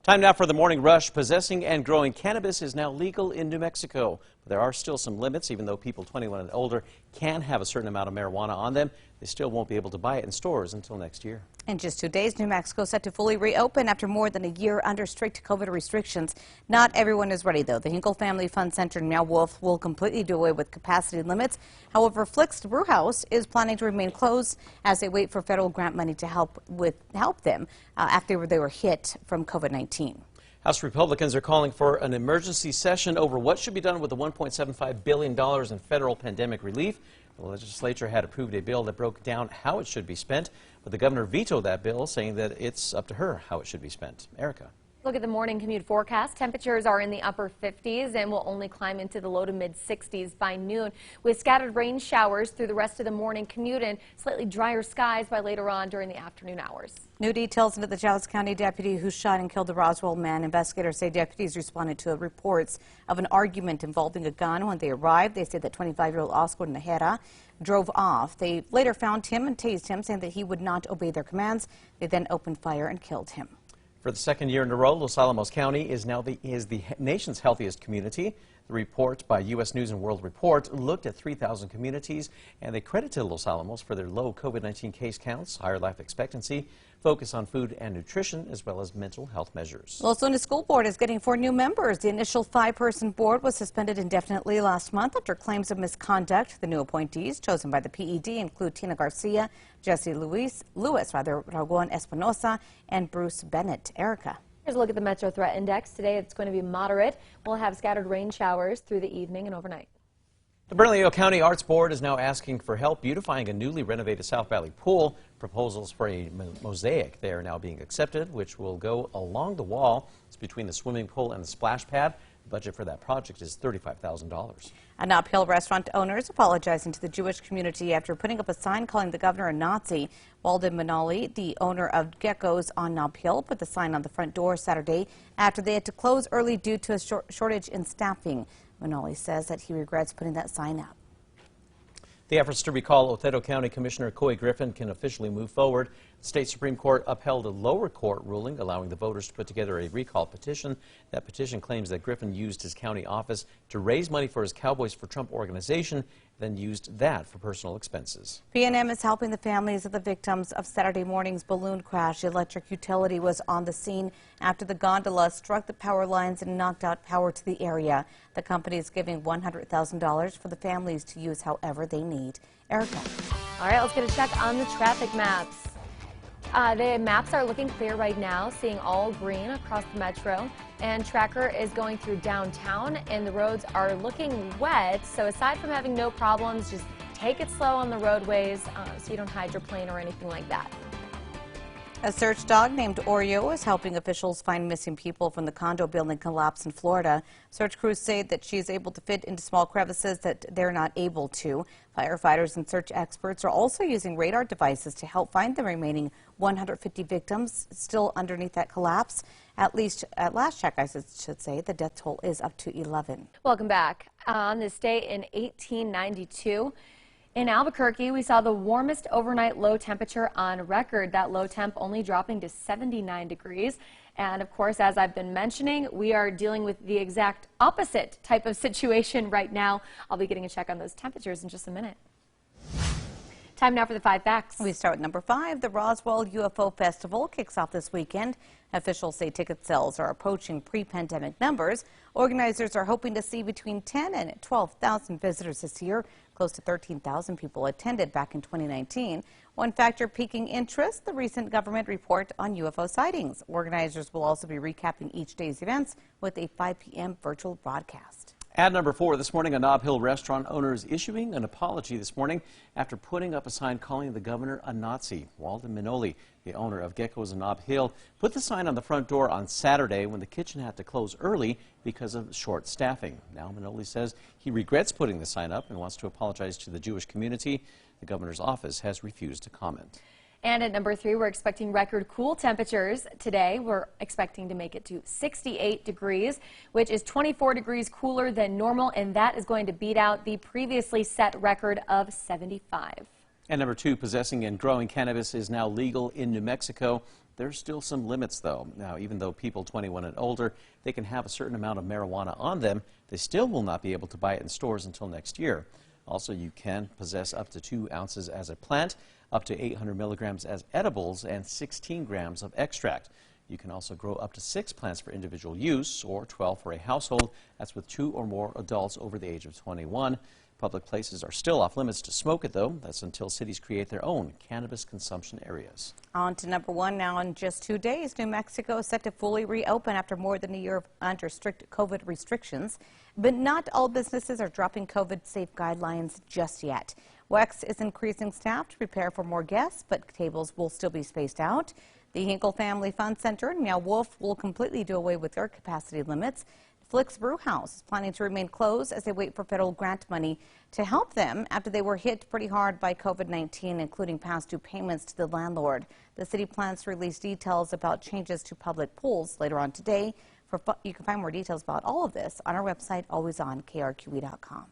Time now for the morning rush. Possessing and growing cannabis is now legal in New Mexico. But there are still some limits. Even though people 21 and older can have a certain amount of marijuana on them, they still won't be able to buy it in stores until next year. In just 2 days, New Mexico is set to fully reopen after more than a year under strict COVID restrictions. Not everyone is ready, though. The Hinkle Family Fun Center in Meow Wolf will completely do away with capacity limits. However, Flick's Brewhouse is planning to remain closed as they wait for federal grant money to help them after they were hit from COVID-19. House Republicans are calling for an emergency session over what should be done with the $1.75 billion in federal pandemic relief. The legislature had approved a bill that broke down how it should be spent, but the governor vetoed that bill, saying that it's up to her how it should be spent. Erica. Look at the morning commute forecast. Temperatures are in the upper 50s and will only climb into the low to mid 60s by noon, with scattered rain showers through the rest of the morning commute and slightly drier skies by later on during the afternoon hours. New details into the CHAVES County deputy who shot and killed the Roswell man. Investigators say deputies responded to reports of an argument involving a gun. When they arrived, they said that 25-year-old Oscar Najera drove off. They later found him and tased him, saying that he would not obey their commands. They then opened fire and killed him. For the second year in a row, Los Alamos County is now the nation's healthiest community. The report by U.S. News and World Report looked at 3,000 communities, and they credited Los Alamos for their low COVID-19 case counts, higher life expectancy, focus on food and nutrition, as well as mental health measures. Los Lunas School Board is getting 4 new members. The initial 5-person board was suspended indefinitely last month after claims of misconduct. The new appointees, chosen by the PED, include Tina Garcia, Jesse Lewis, Ragon Espinosa, and Bruce Bennett. Erica. Here's a look at the Metro Threat Index. Today it's going to be moderate. We'll have scattered rain showers through the evening and overnight. The Bernalillo County Arts Board is now asking for help beautifying a newly renovated South Valley pool. Proposals for a mosaic there are now being accepted, which will go along the wall. It's between the swimming pool and the splash pad. The budget for that project is $35,000. A Nob Hill restaurant owner is apologizing to the Jewish community after putting up a sign calling the governor a Nazi. Walden Manali, the owner of Geckos on Nob Hill, put the sign on the front door Saturday after they had to close early due to a shortage in staffing. Manali says that he regrets putting that sign up. The efforts to recall Othello County Commissioner COUY GRIFFIN can officially move forward. The state Supreme Court upheld a lower court ruling allowing the voters to put together a recall petition. That petition claims that Griffin used his county office to raise money for his Cowboys for Trump organization, then used that for personal expenses. PNM is helping the families of the victims of Saturday morning's balloon crash. The electric utility was on the scene after the gondola struck the power lines and knocked out power to the area. The company is giving $100,000 for the families to use however they need. Erica. All right, let's get a check on the traffic maps. The maps are looking clear right now, seeing all green across the metro. And Tracker is going through downtown, and the roads are looking wet. So aside from having no problems, just take it slow on the roadways so you don't hydroplane or anything like that. A search dog named Oreo is helping officials find missing people from the condo building collapse in Florida. Search crews say that she is able to fit into small crevices that they're not able to. Firefighters and search experts are also using radar devices to help find the remaining 150 victims still underneath that collapse. At last check, I should say, the death toll is up to 11. Welcome back. On this day in 1892, in Albuquerque, we saw the warmest overnight low temperature on record. That low temp only dropping to 79 degrees. And of course, as I've been mentioning, we are dealing with the exact opposite type of situation right now. I'll be getting a check on those temperatures in just a minute. Time now for the 5 facts. We start with number 5. The Roswell UFO Festival kicks off this weekend. Officials say ticket sales are approaching pre-pandemic numbers. Organizers are hoping to see between 10 and 12,000 visitors this year. Close to 13,000 people attended back in 2019. One factor piquing interest, the recent government report on UFO sightings. Organizers will also be recapping each day's events with a 5 p.m. virtual broadcast. At number 4 this morning, a Nob Hill restaurant owner is issuing an apology this morning after putting up a sign calling the governor a Nazi. Walden Manoli, the owner of Geckos in Nob Hill, put the sign on the front door on Saturday when the kitchen had to close early because of short staffing. Now Manoli says he regrets putting the sign up and wants to apologize to the Jewish community. The governor's office has refused to comment. And at number 3, we're expecting record cool temperatures today. We're expecting to make it to 68 degrees, which is 24 degrees cooler than normal, and that is going to beat out the previously set record of 75. And number 2, possessing and growing cannabis is now legal in New Mexico. There's still some limits, though. Now, even though people 21 and older, they can have a certain amount of marijuana on them, they still will not be able to buy it in stores until next year. Also, you can possess up to 2 ounces as a plant, up to 800 milligrams as edibles, and 16 grams of extract. You can also grow up to 6 plants for individual use, or 12 for a household. That's with 2 or more adults over the age of 21. Public places are still off limits to smoke it, though. That's until cities create their own cannabis consumption areas. On to number 1 now. In just 2 days, New Mexico is set to fully reopen after more than a year under strict COVID restrictions. But not all businesses are dropping COVID-safe guidelines just yet. WEX is increasing staff to prepare for more guests, but tables will still be spaced out. The Hinkle Family Fun Center and Meow Wolf will completely do away with their capacity limits. Flick's Brew House is planning to remain closed as they wait for federal grant money to help them after they were hit pretty hard by COVID-19, including past due payments to the landlord. The city plans to release details about changes to public pools later on today. You can find more details about all of this on our website, always on KRQE.com.